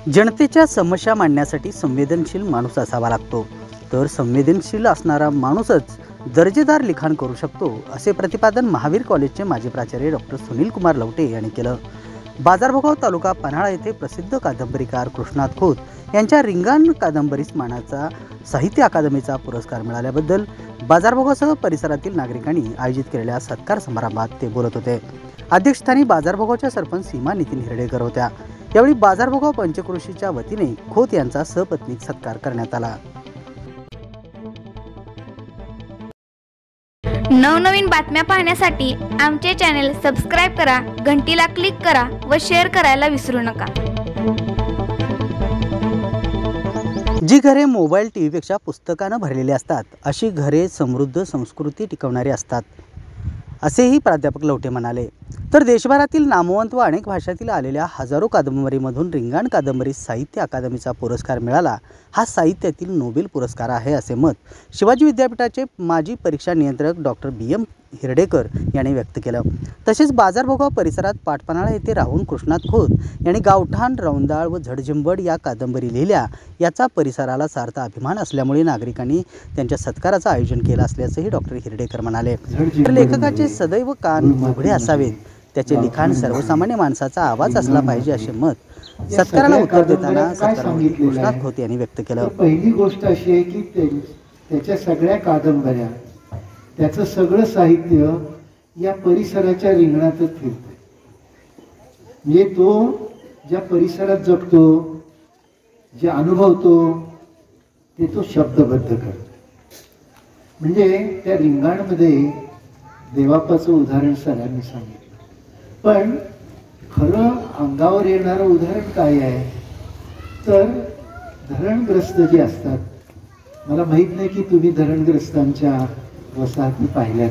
जनतेच्या समस्या मांडण्यासाठी संवेदनशील माणूस असावा लागतो, तर संवेदनशील असणारा माणूसच दर्जेदार लिखाण करू शकतो, असे प्रतिपादन महावीर कॉलेजचे माजी प्राचार्य डॉक्टर सुनील कुमार लवटे यांनी केलं। बाजारभोगाव तालुका पन्हाळा येथे प्रसिद्ध कादंबरीकार कृष्णात खोत यांच्या रिंगाण कादंबरीस मानाचा साहित्य अकादमीचा पुरस्कार मिळाल्याबद्दल बाजारभोगावसह परिसरातील नागरिकांनी आयोजित केलेल्या सत्कार समारंभात ते बोलत होते। अध्यक्षस्थानी बाजारभोगावच्या सरपंच सीमा नितीन हिरडेकर होत्या। यावेळी बाजारभोगाव पंचक्रोशीच्या वतीने खोत यांचा सपत्नीक सत्कार करण्यात आला। नवनवीन बातम्या पाहण्यासाठी आमचे चॅनल सबस्क्राइब करा, घंटीला क्लिक करा व शेअर करायला विसरू नका। जी घरे मोबाईल टीव्हीपेक्षा पुस्तकानं भरलेली असतात, अशी घरे समृद्ध संस्कृती टिकवणारी असतात, असेही प्राध्यापक लवटे म्हणाले। तर देशभरातील नामवंत व अनेक भाषातील आलेल्या हजारो कादंबरीमधून रिंगाण कादंबरी साहित्य अकादमीचा पुरस्कार मिळाला, हा साहित्यातील नोबेल पुरस्कार आहे, असे मत शिवाजी विद्यापीठाचे माजी परीक्षा नियंत्रक डॉक्टर BM हिरडेकर यांनी व्यक्त केलं। तसेच बाजारभोगाव परिसरात पाटपन्हाळा येथे राहून कृष्णात खोत यांनी गावठाण, रौंदाळ व झडझिंबड या कादंबरी लिहिल्या, याचा परिसराला सार्थ अभिमान असल्यामुळे नागरिकांनी त्यांच्या सत्काराचं आयोजन केलं असल्याचंही डॉक्टर हिरडेकर म्हणाले। तर लेखकाचे सदैव कान उघडे असावेत, त्याचे लिखाण सर्वसामान्य माणसाचा आवाज असला पाहिजे, असे मत सत्काराला उत्तर देताना कृष्णात खोत यांनी व्यक्त केलं। पहिली गोष्ट अशी आहे की त्याच्या सगळ्या कादंबऱ्या, त्याचं सगळं साहित्य या परिसराच्या रिंगणातच फिरतं। म्हणजे तो ज्या परिसरात जगतो, जे अनुभवतो, ते तो शब्दबद्ध करतो। म्हणजे त्या रिंगणामध्ये देवापाचं उदाहरण सरांनी सांगितलं, पण खरं अंगावर येणारं उदाहरण काय आहे तर धरणग्रस्त जे असतात, मला माहित नाही की तुम्ही धरणग्रस्तांच्या वसाहती पाहिल्यात,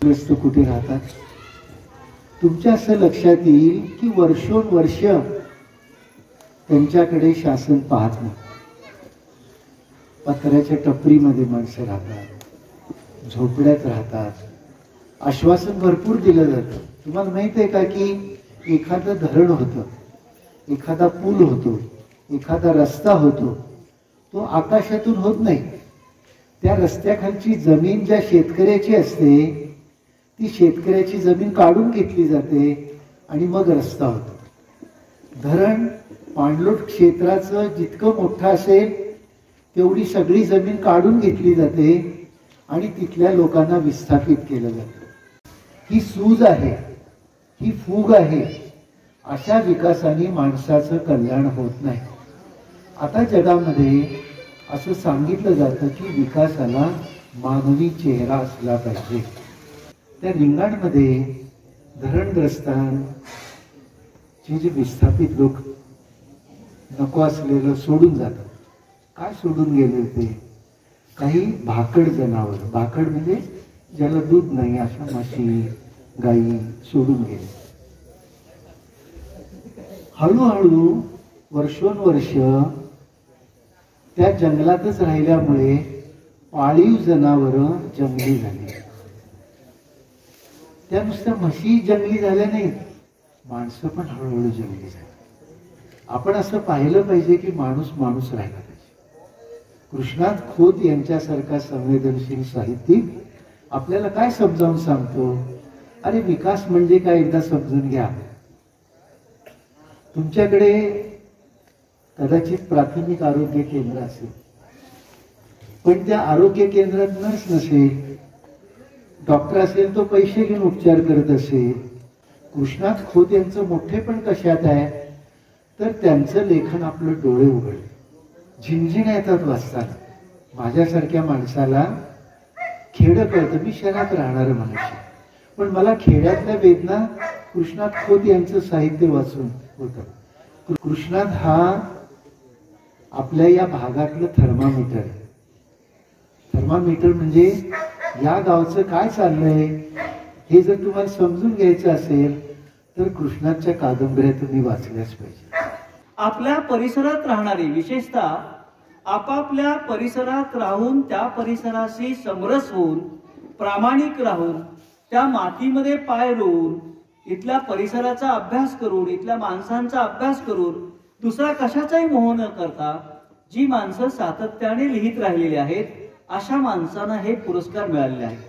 ग्रस्त कुठे राहतात, तुमच्या असं लक्षात येईल की वर्षोनवर्ष त्यांच्याकडे शासन पाहत नाही। पत्र्याच्या टपरीमध्ये माणसं राहतात, झोपड्यात राहतात, आश्वासन भरपूर दिलं जातं। तुम्हाला माहित आहे का की एखादं धरण होतं, एखादा पूल होतो, एखादा रस्ता होतो, तो आकाशातून होत नाही। त्या रस्त्याखालची जमीन ज्या शेतकऱ्याची असते, ती शेतकऱ्याची जमीन काढून घेतली जाते आणि मग रस्ता होतो। धरण पाणलोट क्षेत्राचं जितकं मोठं असेल तेवढी सगळी जमीन काढून घेतली जाते आणि तिथल्या लोकांना विस्थापित केलं जातं। ही सूज आहे, ही फूग आहे। अशा विकासाने माणसाचं कल्याण होत नाही। आता जगामध्ये असं सांगितलं जातं की विकासाला मानवी चेहरा असला पाहिजे। त्या रिंगणामध्ये धरणग्रस्तांचे जे विस्थापित लोक नको असलेलं सोडून जातात। काय सोडून गेले होते? काही भाकड जनावर, भाकड म्हणजे ज्याला दूध नाही, अशा म्हशी, गायी सोडून गेले। हळूहळू वर्षोनवर्ष त्या जंगलातच राहिल्यामुळे पाळीव जनावरं जंगली झाली। त्या नुसत्या म्हशी जंगली झाल्या नाहीत, माणसं पण हळूहळू जंगली झाली। आपण असं पाहिलं पाहिजे की माणूस माणूस राहिला पाहिजे। कृष्णात खोत यांच्यासारखा संवेदनशील साहित्यिक आपल्याला काय समजावून सांगतो? अरे विकास म्हणजे काय एकदा समजून घ्या। तुमच्याकडे कदाचित प्राथमिक आरोग्य केंद्र असेल, पण त्या आरोग्य केंद्रात नर्स नसेल, डॉक्टर असेल तो पैसे घेऊन उपचार करत असेल। कृष्णात खोत यांचं मोठे पण कशात आहे तर त्यांचं लेखन आपलं डोळे उघडले, झिंझिण्या येतात वाचताना। माझ्यासारख्या माणसाला खेडं कळतं, मी शहरात राहणार मनुष्य, पण मला खेड्यातल्या वेदना कृष्णात खोत यांचं साहित्य वाचून होतं। कृष्णात हा आपल्या या भागातलं थर्मामीटर आहे। थर्मामीटर म्हणजे या गावचं काय चाललंय हे जर तुम्हाला समजून घ्यायचं असेल तर कृष्णाच्या कादंबऱ्या तुम्ही वाचल्याच पाहिजे। आपल्या परिसरात राहणारे, विशेषतः आपापल्या परिसरात राहून त्या परिसराशी समरस होऊन, प्रामाणिक राहून, त्या मातीमध्ये पाय रोवून, इथल्या परिसराचा अभ्यास करून, इथल्या माणसांचा अभ्यास करून दुसरा कशाचाही मोह न करता जी माणसं सातत्याने लिहित राहिलेली आहेत अशा माणसांना हे पुरस्कार मिळालेले आहेत.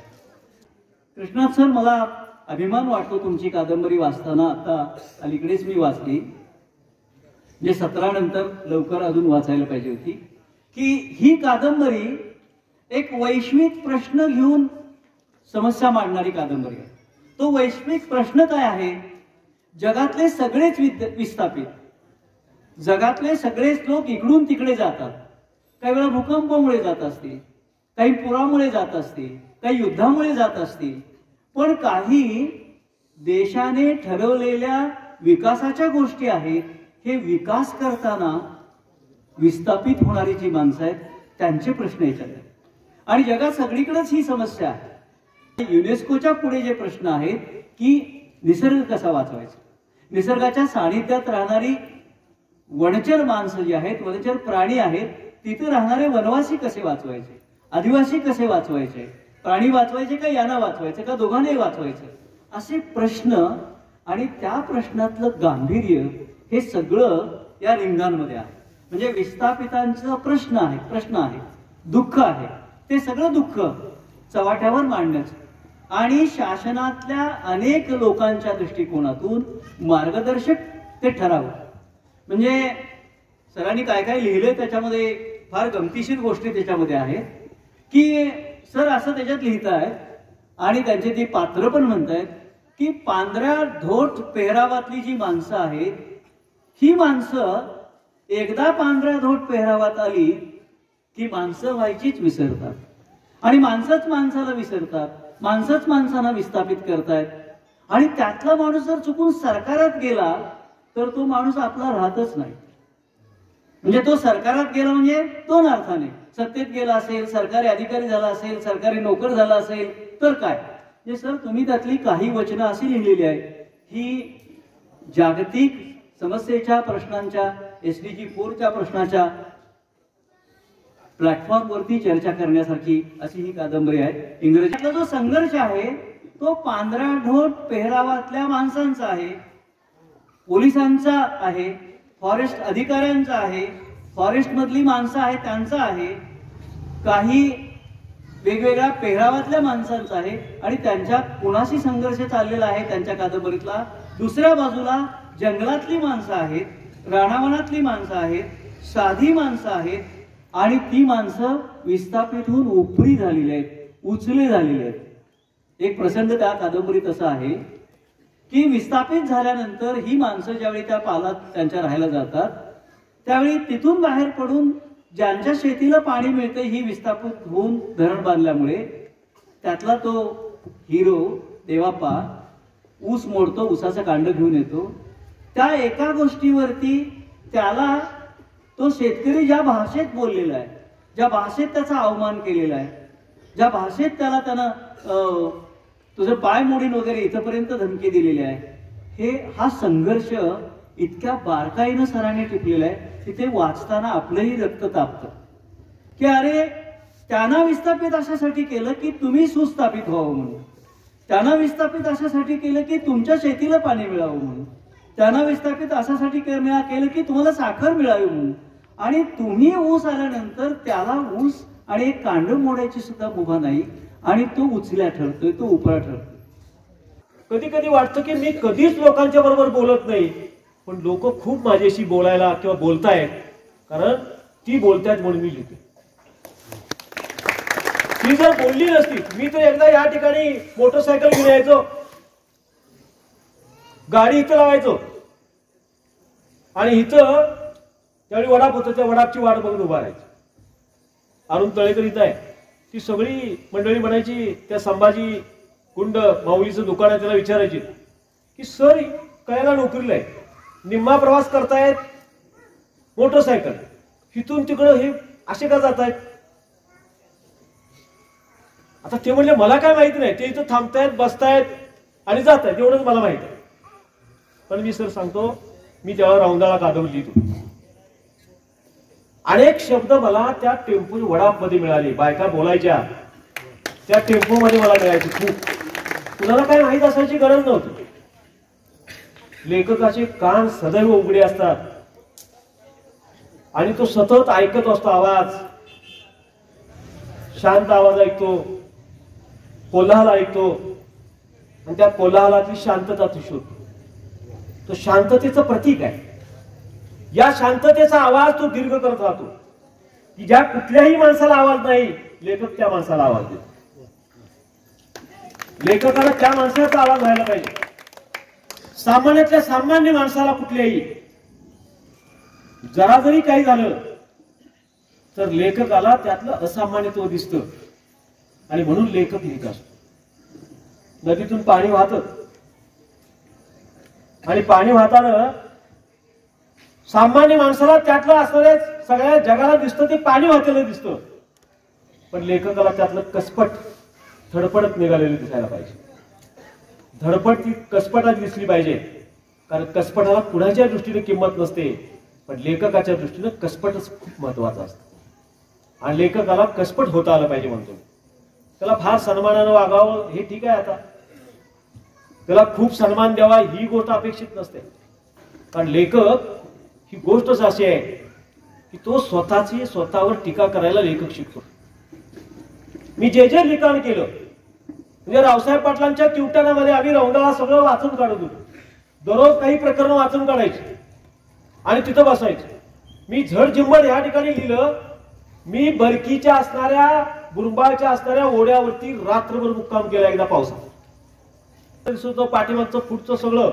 कृष्णात सर, मला अभिमान वाटतो तुमची कादंबरी वाचताना. आता अलीकडेच मी वाचली, म्हणजे 17 नंतर लवकर अजून वाचायला पाहिजे होती, की ही कादंबरी एक वैश्विक प्रश्न घेऊन समस्या मांडणारी कादंबरी आहे. तो वैश्विक प्रश्न काय आहे? जगातले सगळेच विस्थापित, जगातले सगळेच लोक इकडून तिकडे जातात. काही वेळा भूकंपामुळे जात असतील, काही पुरामुळे जात असतील, काही युद्धामुळे जात असतील, पण काही देशाने ठरवलेल्या विकासाच्या गोष्टी आहेत. हे विकास करताना विस्थापित होणारी जी माणसं आहेत त्यांचे प्रश्न याच्यात आहेत. आणि जगात सगळीकडेच ही समस्या आहे. युनेस्कोच्या पुढे जे प्रश्न आहेत की निसर्ग कसा वाचवायचा, निसर्गाच्या सानिध्यात राहणारी वनचर माणसं जी आहेत, वनचर प्राणी आहेत, तिथे राहणारे वनवासी कसे वाचवायचे, आदिवासी कसे वाचवायचे, प्राणी वाचवायचे का याना वाचवायचे का दोघांनाही वाचवायचे, असे प्रश्न आणि त्या प्रश्नातलं गांभीर्य हे सगळं या रिंगांमध्ये आहे. म्हणजे विस्थापितांचा प्रश्न आहे, दुःख आहे, ते सगळं दुःख चव्हाट्यावर मांडण्याचं आणि शासनातल्या अनेक लोकांच्या दृष्टिकोनातून मार्गदर्शक ते ठरावं. म्हणजे सरांनी काय काय लिहिलंय त्याच्यामध्ये फार गमतीशीर गोष्टी त्याच्यामध्ये आहेत की सर असं त्याच्यात लिहित आहेत आणि त्यांचे ती पात्र पण म्हणतायत की पांढऱ्या धोट पेहरावातली जी माणसं आहेत, ही माणसं एकदा पांढऱ्या धोट पेहरावात आली की माणसं व्हायचीच विसरतात आणि माणसंच माणसाला विसरतात, माणसंच माणसांना विस्थापित करतायत. आणि त्यातला माणूस जर चुकून सरकारात गेला तर तो माणूस आपला राहतच नाही. म्हणजे तो सरकारात गेला म्हणजे दोन अर्थाने, सत्तेत गेला असेल, सरकारी अधिकारी झाला असेल, सरकारी नोकर झाला असेल तर काय. म्हणजे सर तुम्ही त्यातली काही वचनं अशी लिहिलेली आहेत, ही जागतिक समस्येच्या प्रश्नांच्या, SDG 4च्या प्रश्नाच्या प्लॅटफॉर्मवरती चर्चा करण्यासारखी अशी ही कादंबरी आहे. इंग्रजीतला जो संघर्ष आहे तो पांढऱ्या ढोट पेहरावातल्या माणसांचा आहे, पोलिसांचा आहे, फॉरेस्ट अधिकाऱ्यांचा आहे, फॉरेस्ट मधली माणसं आहेत त्यांचा आहे, काही वेगवेगळ्या पेहरावातल्या माणसांचा आहे आणि त्यांच्यात कुणाशी संघर्ष चाललेला आहे त्यांच्या कादंबरीतला. दुसऱ्या बाजूला जंगलातली माणसं आहेत, रानावनातली माणसं आहेत, साधी माणसं आहेत आणि ती माणसं विस्थापित होऊन उपरी झालेली आहेत, उचले झालेली आहेत. एक प्रसंग त्या कादंबरीत असा आहे की विस्थापित झाल्यानंतर ही माणसं ज्यावेळी त्या पालात त्यांच्या राहायला जातात त्यावेळी तिथून बाहेर पडून ज्यांच्या शेतीला पाणी मिळते ही विस्थापित होऊन धरण बांधल्यामुळे त्यातला तो हिरो देवाप्पा ऊस मोडतो, ऊसाचं कांड घेऊन येतो. त्या एका गोष्टीवरती त्याला तो शेतकरी ज्या भाषेत बोललेला आहे, ज्या भाषेत त्याचा अवमान केलेला आहे, ज्या भाषेत त्यानं तुझं पाय मोडीन वगैरे इथपर्यंत धमकी दिलेली आहे, हा संघर्ष इतक्या बारकाईनं सरांनी टिपलेला आहे. तिथे वाचताना आपलंही रक्त तापतं की अरे त्यांना विस्थापित अशासाठी केलं की तुम्ही सुस्थापित व्हावं म्हणून, त्यांना विस्थापित अशासाठी केलं की तुमच्या शेतीला पाणी मिळावं म्हणून, त्यांना विस्थापित अशासाठी केलं की तुम्हाला साखर मिळावी म्हणून, आणि तुम्ही ऊस आल्यानंतर त्याला ऊस आणि एक कांड मोडायची सुद्धा मुभा नाही आणि तो उचल्या ठरतोय, तो उपरा ठरतोय. कधी कधी वाटतं की मी कधीच लोकांच्या बरोबर बोलत नाही, पण लोक खूप माझ्याशी बोलायला किंवा बोलतायत कारण ती बोलतायत म्हणून मी लिहितो. ती जर बोलली नसती, मी तर एकदा या ठिकाणी मोटरसायकल घेऊन यायचो, गाडी इथं लावायचो आणि इथं त्यावेळी वडाप होतं, त्या वडापची वाट बघून उभा राहायचो. अरुण तळेकर इथं आहे, ती सगळी मंडळी म्हणायची, त्या संभाजी गुंड माऊलीचं दुकान आहे त्याला विचारायची की सर कळायला नोकरीला आहे, निम्मा प्रवास करतायत मोटरसायकल, इथून तिकडं हे असे का जात आहेत. आता ते म्हणले मला काय माहिती नाही, ते इथं थांबतायत, बसतायत आणि जात आहेत एवढंच मला माहिती आहे. पण मी सर सांगतो, मी तेव्हा राऊंडाला कादंबरी लिहितो, अनेक शब्द मला त्या टेम्पो वडाप मध्ये मिळाले, बायका बोलायच्या त्या टेम्पो मध्ये मला मिळायचे खूप. कुणाला काय माहित असायची गरज नव्हती. लेखकाचे कान सदैव उघडे असतात आणि तो सतत ऐकत असतो आवाज, शांत आवाज ऐकतो, कोलाहल ऐकतो आणि त्या कोलाहलातली शांतता तो शोधतो. तो शांततेचं प्रतीक आहे. या शांततेचा आवाज तो दीर्घ करत राहतो की ज्या कुठल्याही माणसाला आवाज नाही, लेखक त्या माणसाला आवाज देतो. लेखकाला त्या माणसाचा आवाज व्हायला पाहिजे. सामान्यातल्या सामान्य माणसाला कुठल्याही जरा जरी काही झालं तर लेखकाला त्यातलं असामान्यत्व दिसतं आणि म्हणून लेखक लिहित असतो. नदीतून पाणी वाहतं आणि पाणी वाहताना सामान्य माणसाला त्यातलं असणारे सगळ्या जगाला दिसतं ते पाणी वाहतेलं दिसतं, पण लेखकाला त्यातलं कसपट धडपडत निघालेली दिसायला पाहिजे. धडपड ती कसपटात दिसली पाहिजे, कारण कसपटाला कुणाच्या दृष्टीने किंमत नसते, पण लेखकाच्या दृष्टीने कसपटच खूप महत्वाचं असतं. आणि लेखकाला कसपट होता आलं पाहिजे म्हणतो. त्याला फार सन्मानानं वागावं हे ठीक आहे, आता त्याला खूप सन्मान द्यावा ही गोष्ट अपेक्षित नसते, कारण लेखक ही गोष्टच अशी आहे की तो स्वतःची स्वतःवर टीका करायला लेखक शिकतो. मी जे जे लिखाण केलं म्हणजे रावसाहेब पाटलांच्या कीर्तनामध्ये आम्ही रौंडाळा सगळं वाचून काढत होतो. दररोज काही प्रकरण वाचून काढायचे आणि तिथं बसायचं. मी झड जिंबड ह्या ठिकाणी लिहिलं. मी बरकीच्या असणाऱ्या बुरंबाच्या असणाऱ्या ओढ्यावरती रात्रभर मुक्काम केला एकदा पावसात. पाठीमागचं पुढचं सगळं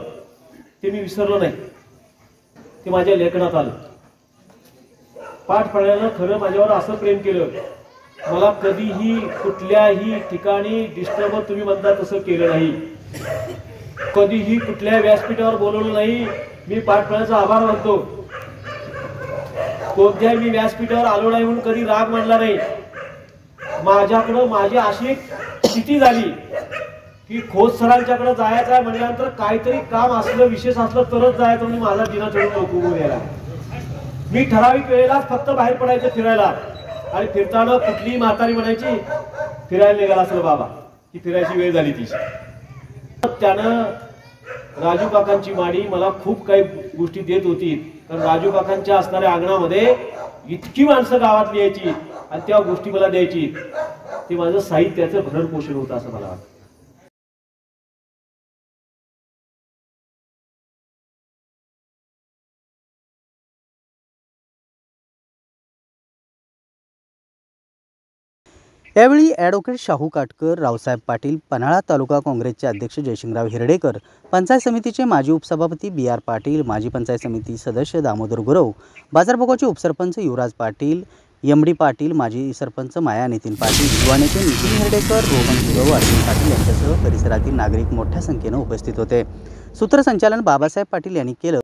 ते मी विसरलो नाही, ते माझ्या लेखनात आलं. पाठ पडल्यानं खरं माझ्यावर असं प्रेम केलं, मला कधीही कुठल्याही ठिकाणी डिस्टर्ब तुम्ही म्हणता तसं केलं नाही. कधीही कुठल्या व्यासपीठावर बोलवलं नाही. मी पाठ पडण्याचा आभार मानतो. कोणत्याही मी व्यासपीठावर आलो नाही म्हणून कधी राग मानला नाही. माझ्याकडं माझी अशी स्थिती झाली की खोत सरांच्याकडे जायचं आहे म्हटल्यानंतर काहीतरी काम असलं विशेष असलं तरच जायचं म्हणजे माझा दिना चढून लोक उभं यायला. मी ठराविक वेळेलाच फक्त बाहेर पडायचं फिरायला, आणि फिरताना कुठलीही म्हातारी म्हणायची फिरायला निघाला असेल बाबा, की फिरायची वेळ झाली तिची. त्यानं राजू काकांची माडी मला खूप काही गोष्टी देत होती, कारण राजू काकांच्या असणाऱ्या अंगणामध्ये इतकी माणसं गावातली यायची आणि त्या गोष्टी मला द्यायची. ते माझं साहित्याचं भरण पोषण होतं असं मला वाटतं. यावेळी ॲडव्होकेट शाहू काटकर, रावसाहेब पाटील, पन्हाळा तालुका काँग्रेसचे अध्यक्ष जयसिंगराव हिरडेकर, पंचायत समितीचे माजी उपसभापती बी.आर. पाटील, माजी पंचायत समिती सदस्य दामोदर गुरव, बाजारबोगाचे उपसरपंच युवराज पाटील, एम.डी. पाटील, माजी सरपंच माया नितीन पाटील, युवा नेते नितीन हिरडेकर, रोहन गुरव, अर्जुन पाटील यांच्यासह परिसरातील नागरिक मोठ्या संख्येने उपस्थित होते. सूत्रसंचालन बाबासाहेब पाटील यांनी केलं.